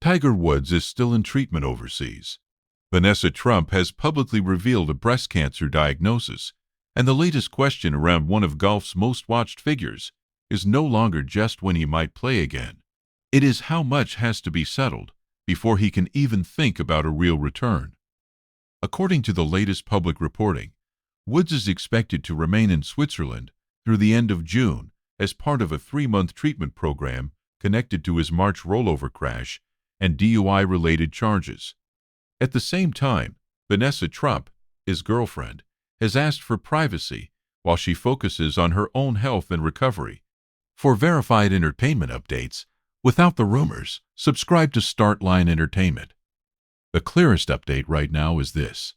Tiger Woods is still in treatment overseas. Vanessa Trump has publicly revealed a breast cancer diagnosis, and the latest question around one of golf's most watched figures is no longer just when he might play again. It is how much has to be settled before he can even think about a real return. According to the latest public reporting, Woods is expected to remain in Switzerland through the end of June as part of a 3-month treatment program connected to his March rollover crash and DUI-related charges. At the same time, Vanessa Trump, his girlfriend, has asked for privacy while she focuses on her own health and recovery. For verified entertainment updates, without the rumors, subscribe to Startline Entertainment. The clearest update right now is this.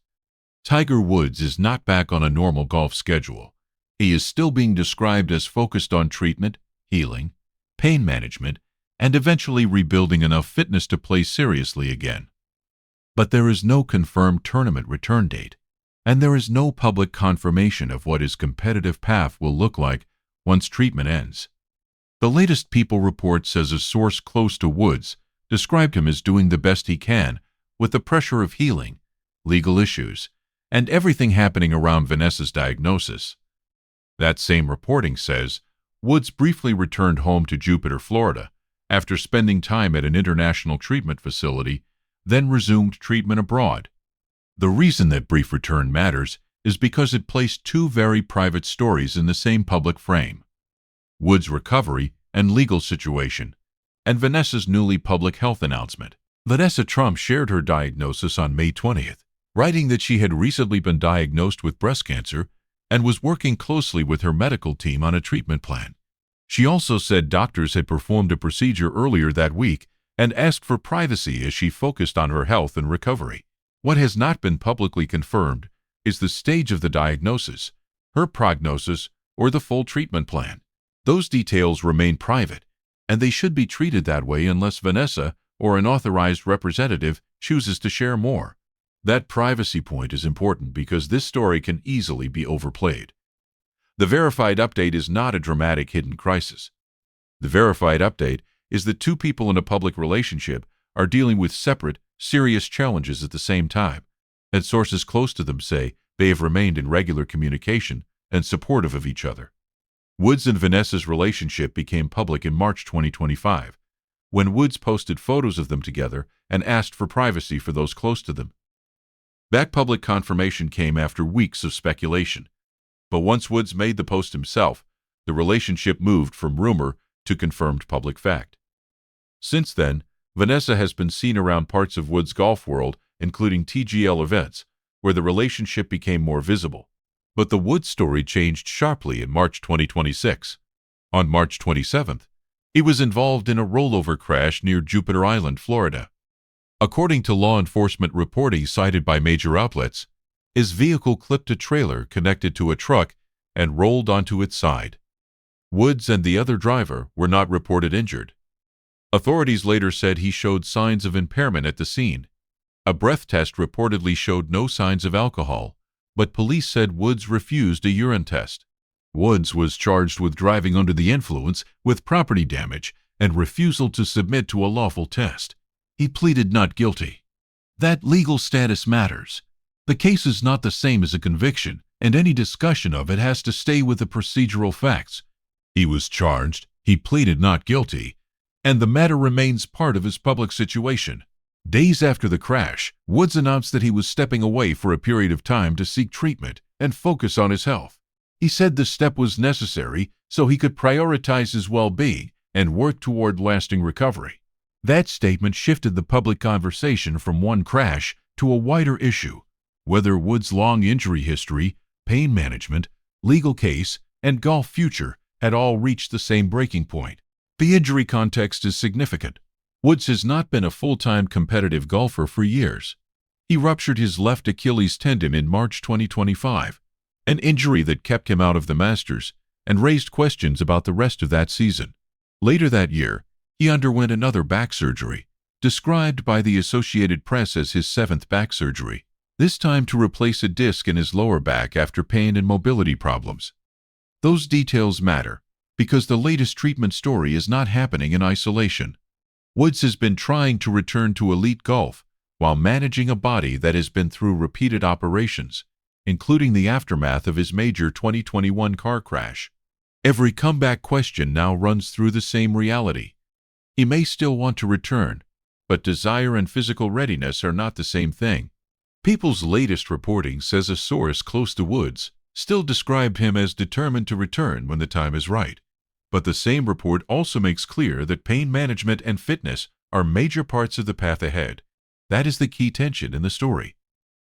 Tiger Woods is not back on a normal golf schedule. He is still being described as focused on treatment, healing, pain management, and eventually rebuilding enough fitness to play seriously again. But there is no confirmed tournament return date, and there is no public confirmation of what his competitive path will look like once treatment ends. The latest People report says a source close to Woods described him as doing the best he can with the pressure of healing, legal issues, and everything happening around Vanessa's diagnosis. That same reporting says Woods briefly returned home to Jupiter, Florida, after spending time at an international treatment facility, then resumed treatment abroad. The reason that brief return matters is because it placed two very private stories in the same public frame: Woods' recovery and legal situation, and Vanessa's newly public health announcement. Vanessa Trump shared her diagnosis on May 20th, writing that she had recently been diagnosed with breast cancer and was working closely with her medical team on a treatment plan. She also said doctors had performed a procedure earlier that week and asked for privacy as she focused on her health and recovery. What has not been publicly confirmed is the stage of the diagnosis, her prognosis, or the full treatment plan. Those details remain private, and they should be treated that way unless Vanessa or an authorized representative chooses to share more. That privacy point is important because this story can easily be overplayed. The verified update is not a dramatic hidden crisis. The verified update is that two people in a public relationship are dealing with separate, serious challenges at the same time, and sources close to them say they have remained in regular communication and supportive of each other. Woods and Vanessa's relationship became public in March 2025, when Woods posted photos of them together and asked for privacy for those close to them. That public confirmation came after weeks of speculation. But once Woods made the post himself, the relationship moved from rumor to confirmed public fact. Since then, Vanessa has been seen around parts of Woods' golf world, including TGL events, where the relationship became more visible. But the Woods story changed sharply in March 2026. On March 27th, he was involved in a rollover crash near Jupiter Island, Florida. According to law enforcement reporting cited by major outlets, his vehicle clipped a trailer connected to a truck and rolled onto its side. Woods and the other driver were not reported injured. Authorities later said he showed signs of impairment at the scene. A breath test reportedly showed no signs of alcohol, but police said Woods refused a urine test. Woods was charged with driving under the influence with property damage and refusal to submit to a lawful test. He pleaded not guilty. That legal status matters. The case is not the same as a conviction, and any discussion of it has to stay with the procedural facts. He was charged, he pleaded not guilty, and the matter remains part of his public situation. Days after the crash, Woods announced that he was stepping away for a period of time to seek treatment and focus on his health. He said the step was necessary so he could prioritize his well-being and work toward lasting recovery. That statement shifted the public conversation from one crash to a wider issue: whether Woods' long injury history, pain management, legal case, and golf future had all reached the same breaking point. The injury context is significant. Woods has not been a full-time competitive golfer for years. He ruptured his left Achilles tendon in March 2025, an injury that kept him out of the Masters and raised questions about the rest of that season. Later that year, he underwent another back surgery, described by the Associated Press as his 7th back surgery, this time to replace a disc in his lower back after pain and mobility problems. Those details matter because the latest treatment story is not happening in isolation. Woods has been trying to return to elite golf while managing a body that has been through repeated operations, including the aftermath of his major 2021 car crash. Every comeback question now runs through the same reality. He may still want to return, but desire and physical readiness are not the same thing. People's latest reporting says a source close to Woods still described him as determined to return when the time is right. But the same report also makes clear that pain management and fitness are major parts of the path ahead. That is the key tension in the story.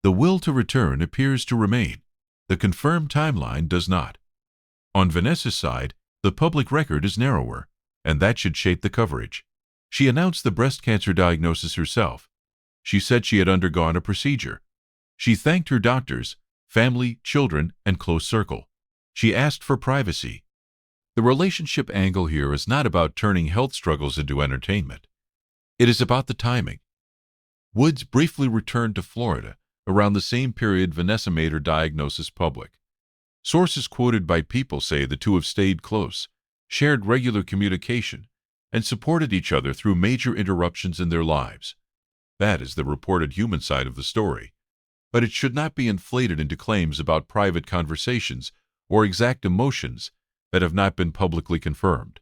The will to return appears to remain. The confirmed timeline does not. On Vanessa's side, the public record is narrower, and that should shape the coverage. She announced the breast cancer diagnosis herself. She said she had undergone a procedure. She thanked her doctors, family, children, and close circle. She asked for privacy. The relationship angle here is not about turning health struggles into entertainment. It is about the timing. Woods briefly returned to Florida around the same period Vanessa made her diagnosis public. Sources quoted by People say the two have stayed close, shared regular communication, and supported each other through major interruptions in their lives. That is the reported human side of the story. But it should not be inflated into claims about private conversations or exact emotions that have not been publicly confirmed.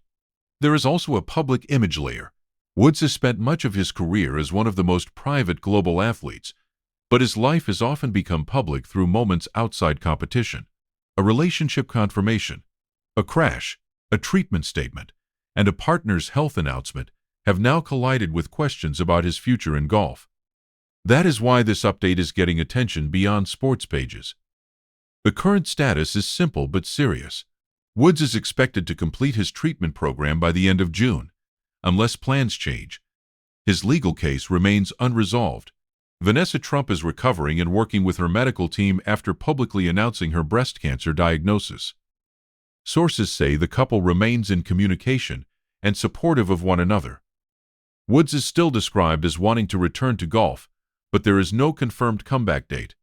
There is also a public image layer. Woods has spent much of his career as one of the most private global athletes, but his life has often become public through moments outside competition. A relationship confirmation, a crash, a treatment statement, and a partner's health announcement have now collided with questions about his future in golf. That is why this update is getting attention beyond sports pages. The current status is simple but serious. Woods is expected to complete his treatment program by the end of June, unless plans change. His legal case remains unresolved. Vanessa Trump is recovering and working with her medical team after publicly announcing her breast cancer diagnosis. Sources say the couple remains in communication and supportive of one another. Woods is still described as wanting to return to golf, but there is no confirmed comeback date.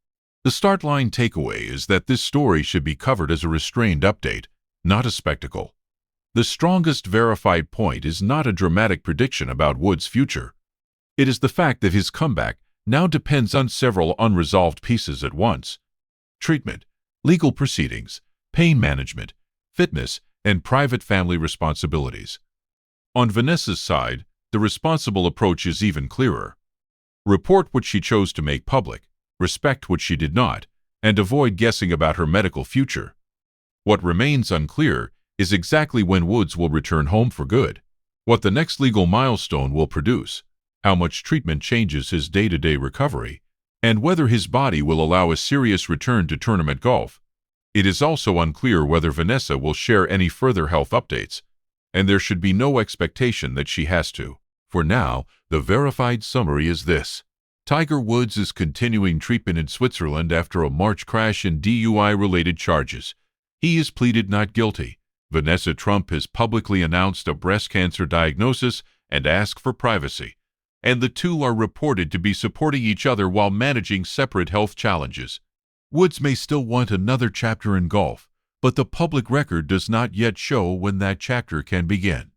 The start line takeaway is that this story should be covered as a restrained update, not a spectacle. The strongest verified point is not a dramatic prediction about Woods' future. It is the fact that his comeback now depends on several unresolved pieces at once: treatment, legal proceedings, pain management, fitness, and private family responsibilities. On Vanessa's side, the responsible approach is even clearer. Report what she chose to make public, respect what she did not, and avoid guessing about her medical future. What remains unclear is exactly when Woods will return home for good, what the next legal milestone will produce, how much treatment changes his day-to-day recovery, and whether his body will allow a serious return to tournament golf. It is also unclear whether Vanessa will share any further health updates, and there should be no expectation that she has to. For now, the verified summary is this: Tiger Woods is continuing treatment in Switzerland after a March crash and DUI-related charges. He is pleaded not guilty. Vanessa Trump has publicly announced a breast cancer diagnosis and asked for privacy, and the two are reported to be supporting each other while managing separate health challenges. Woods may still want another chapter in golf, but the public record does not yet show when that chapter can begin.